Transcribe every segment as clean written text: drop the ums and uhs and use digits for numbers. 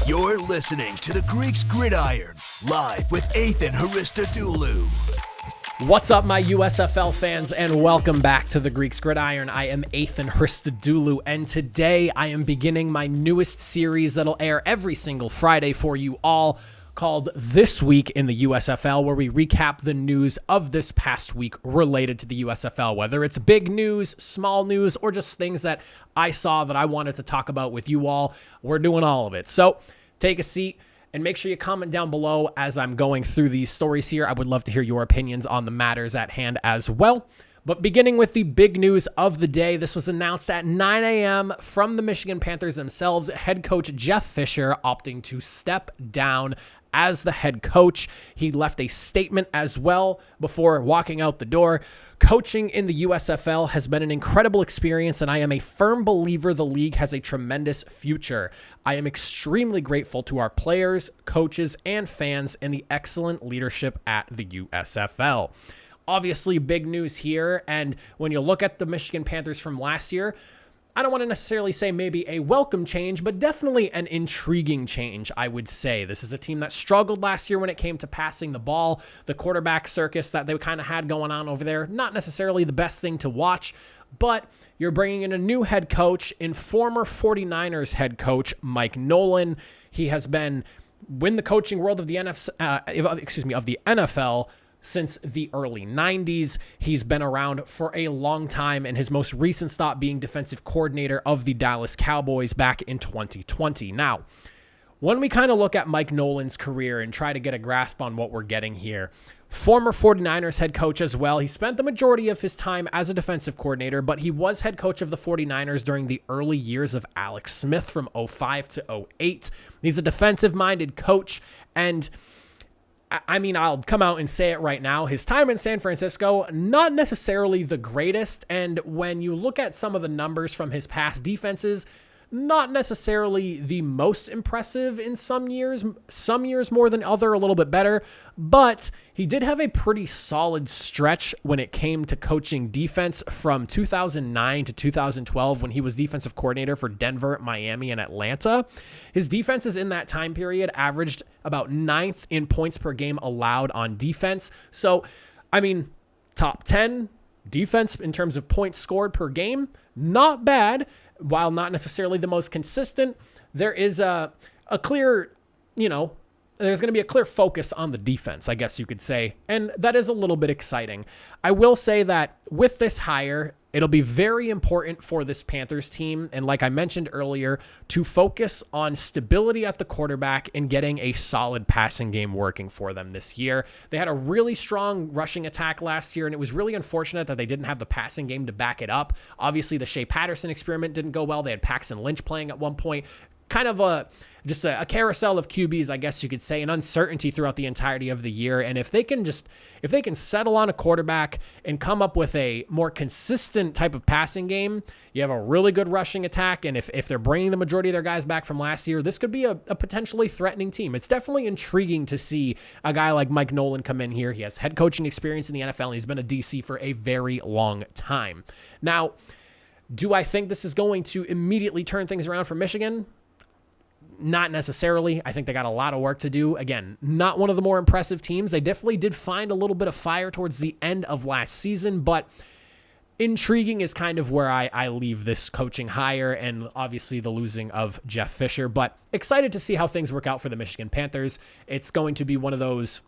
You're listening to the Greeks Gridiron, live with Ethan Haristodoulou. What's up, my USFL fans, and welcome back to the Greeks Gridiron. I am Ethan Haristodoulou, and today I am beginning my newest series that'll air every single Friday for you all, called This Week in the USFL, where we recap the news of this past week related to the USFL, whether it's big news, small news, or just things that I saw that I wanted to talk about with you all. We're doing all of it. So take a seat and make sure you comment down below as I'm going through these stories here. I would love to hear your opinions on the matters at hand as well. But beginning with the big news of the day, this was announced at 9 a.m. from the Michigan Panthers themselves. Head coach Jeff Fisher opting to step down as the head coach. He left a statement as well before walking out the door. Coaching in the USFL has been an incredible experience, and I am a firm believer the league has a tremendous future. I am extremely grateful to our players, coaches, and fans and the excellent leadership at the USFL. Obviously, big news here, and when you look at the Michigan Panthers from last year, I don't want to necessarily say maybe a welcome change, but definitely an intriguing change, I would say. This is a team that struggled last year when it came to passing the ball. The quarterback circus that they kind of had going on over there, not necessarily the best thing to watch, but you're bringing in a new head coach in former 49ers head coach Mike Nolan. He has been in the coaching world of the NFL since the early 90s. He's been around for a long time, and his most recent stop being defensive coordinator of the Dallas Cowboys back in 2020. Now, when we kind of look at Mike Nolan's career and try to get a grasp on what we're getting here, former 49ers head coach as well. He spent the majority of his time as a defensive coordinator, but he was head coach of the 49ers during the early years of Alex Smith from 05 to 08. He's a defensive-minded coach, and I mean, I'll come out and say it right now. His time in San Francisco, not necessarily the greatest. And when you look at some of the numbers from his past defenses, not necessarily the most impressive in some years more than other, a little bit better. But he did have a pretty solid stretch when it came to coaching defense from 2009 to 2012 when he was defensive coordinator for Denver, Miami, and Atlanta. His defenses in that time period averaged about 9th in points per game allowed on defense. So, I mean, top 10 defense in terms of points scored per game, not bad. While not necessarily the most consistent, there is a clear, there's going to be a clear focus on the defense, I guess you could say, and that is a little bit exciting. I will say that with this hire, it'll be very important for this Panthers team, and like I mentioned earlier, to focus on stability at the quarterback and getting a solid passing game working for them this year. They had a really strong rushing attack last year, and it was really unfortunate that they didn't have the passing game to back it up. Obviously, the Shea Patterson experiment didn't go well. They had Paxton Lynch playing at one point. Kind of just a carousel of QBs, I guess you could say, an uncertainty throughout the entirety of the year. And if they can settle on a quarterback and come up with a more consistent type of passing game, you have a really good rushing attack. And if they're bringing the majority of their guys back from last year, this could be a potentially threatening team. It's definitely intriguing to see a guy like Mike Nolan come in here. He has head coaching experience in the NFL, and he's been a DC for a very long time. Now, do I think this is going to immediately turn things around for Michigan? Not necessarily. I think they got a lot of work to do. Again, not one of the more impressive teams. They definitely did find a little bit of fire towards the end of last season, but intriguing is kind of where I leave this coaching hire, and obviously the losing of Jeff Fisher, but excited to see how things work out for the Michigan Panthers. It's going to be one of those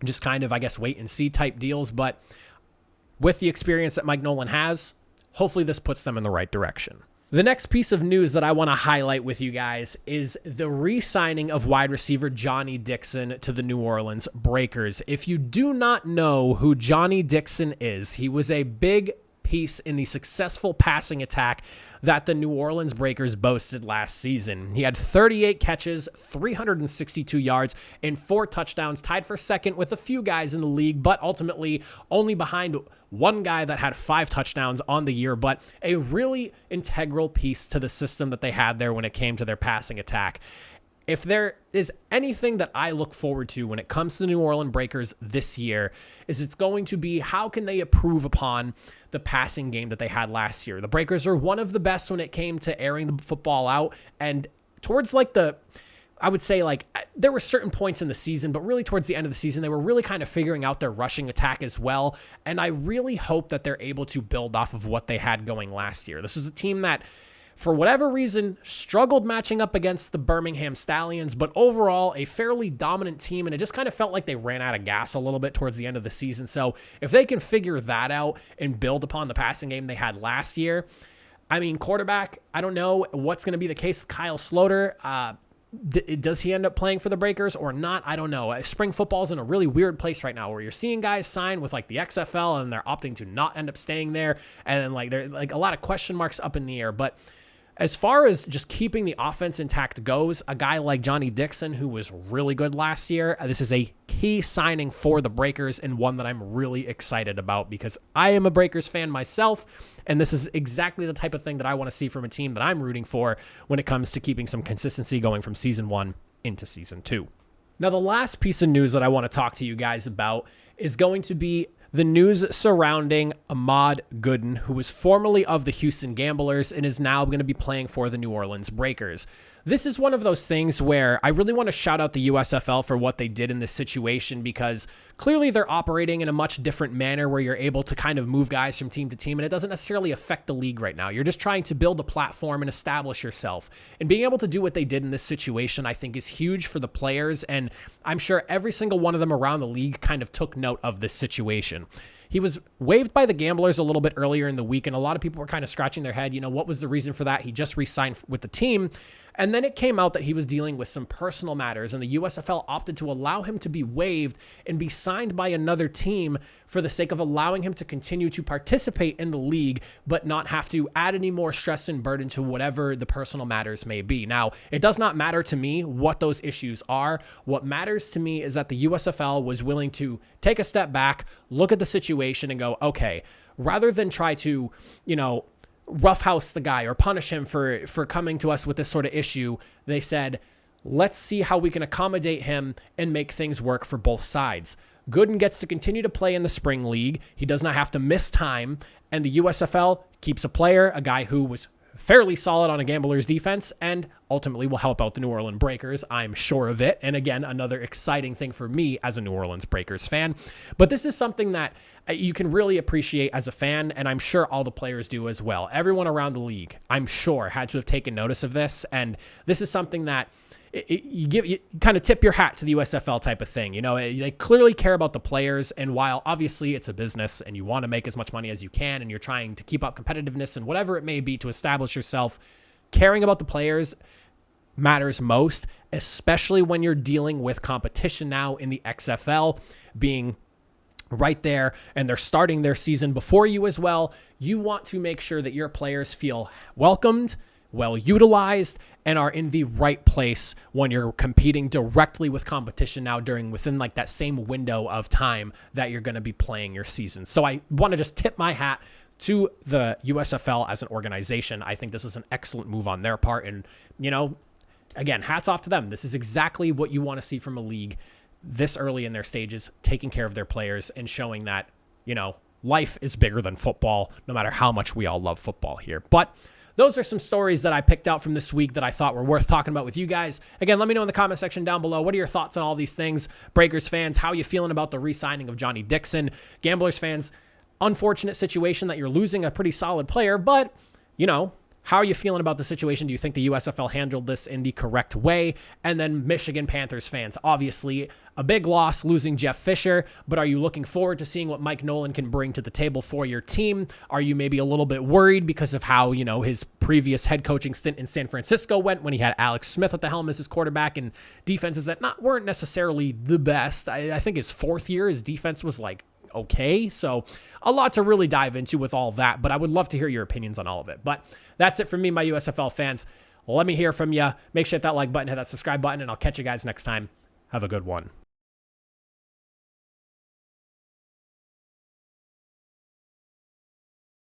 just kind of, I guess, wait and see type deals, but with the experience that Mike Nolan has, hopefully this puts them in the right direction. The next piece of news that I want to highlight with you guys is the re-signing of wide receiver Johnny Dixon to the New Orleans Breakers. If you do not know who Johnny Dixon is, he was a big piece in the successful passing attack that the New Orleans Breakers boasted last season. He had 38 catches, 362 yards, and 4 touchdowns, tied for second with a few guys in the league, but ultimately only behind one guy that had 5 touchdowns on the year, but a really integral piece to the system that they had there when it came to their passing attack. If there is anything that I look forward to when it comes to the New Orleans Breakers this year, is it's going to be how can they improve upon the passing game that they had last year. The Breakers are one of the best when it came to airing the football out, and towards like the I would say like there were certain points in the season, but really towards the end of the season, they were really kind of figuring out their rushing attack as well. And I really hope that they're able to build off of what they had going last year. This is a team that, for whatever reason, struggled matching up against the Birmingham Stallions, but overall a fairly dominant team, and it just kind of felt like they ran out of gas a little bit towards the end of the season. So if they can figure that out and build upon the passing game they had last year, I mean, quarterback, I don't know what's going to be the case with Kyle Sloter. Does he end up playing for the Breakers or not? I don't know. Spring football's in a really weird place right now where you're seeing guys sign with like the XFL and they're opting to not end up staying there. And then like there's like a lot of question marks up in the air. But as far as just keeping the offense intact goes, a guy like Johnny Dixon, who was really good last year, this is a key signing for the Breakers and one that I'm really excited about because I am a Breakers fan myself, and this is exactly the type of thing that I want to see from a team that I'm rooting for when it comes to keeping some consistency going from season 1 into season 2. Now, the last piece of news that I want to talk to you guys about is going to be the news surrounding Ahmad Gooden, who was formerly of the Houston Gamblers and is now going to be playing for the New Orleans Breakers. This is one of those things where I really want to shout out the USFL for what they did in this situation because clearly they're operating in a much different manner where you're able to kind of move guys from team to team, and it doesn't necessarily affect the league right now. You're just trying to build a platform and establish yourself. And being able to do what they did in this situation, I think, is huge for the players, and I'm sure every single one of them around the league kind of took note of this situation. He was waived by the Gamblers a little bit earlier in the week, and a lot of people were kind of scratching their head, what was the reason for that? He just re-signed with the team. And then it came out that he was dealing with some personal matters, and the USFL opted to allow him to be waived and be signed by another team for the sake of allowing him to continue to participate in the league, but not have to add any more stress and burden to whatever the personal matters may be. Now, it does not matter to me what those issues are. What matters to me is that the USFL was willing to take a step back, look at the situation, and go, okay, rather than try to, roughhouse the guy or punish him for coming to us with this sort of issue, they said, let's see how we can accommodate him and make things work for both sides. Gooden gets to continue to play in the spring league. He does not have to miss time, and the USFL keeps a player, a guy who was fairly solid on a Gamblers defense and ultimately will help out the New Orleans Breakers. I'm sure of it. And again, another exciting thing for me as a New Orleans Breakers fan. But this is something that you can really appreciate as a fan, and I'm sure all the players do as well. Everyone around the league, I'm sure, had to have taken notice of this. And this is something that you kind of tip your hat to the USFL type of thing. They clearly care about the players, and while obviously it's a business and you want to make as much money as you can and you're trying to keep up competitiveness and whatever it may be to establish yourself, caring about the players matters most, especially when you're dealing with competition now in the XFL being right there and they're starting their season before you as well. You want to make sure that your players feel welcomed, well utilized, and are in the right place when you're competing directly with competition now within like that same window of time that you're going to be playing your season. So I want to just tip my hat to the USFL as an organization. I think this was an excellent move on their part. And, again, hats off to them. This is exactly what you want to see from a league this early in their stages, taking care of their players and showing that, life is bigger than football, no matter how much we all love football here. But those are some stories that I picked out from this week that I thought were worth talking about with you guys. Again, let me know in the comment section down below. What are your thoughts on all these things? Breakers fans, how are you feeling about the re-signing of Johnny Dixon? Gamblers fans, unfortunate situation that you're losing a pretty solid player, but, how are you feeling about the situation? Do you think the USFL handled this in the correct way? And then Michigan Panthers fans, obviously a big loss losing Jeff Fisher, but are you looking forward to seeing what Mike Nolan can bring to the table for your team? Are you maybe a little bit worried because of how, his previous head coaching stint in San Francisco went when he had Alex Smith at the helm as his quarterback and defenses that weren't necessarily the best? I think his fourth year, his defense was okay. So a lot to really dive into with all that, but I would love to hear your opinions on all of it. But that's it from me, my USFL fans. Let me hear from you. Make sure to hit that like button, hit that subscribe button, and I'll catch you guys next time. Have a good one.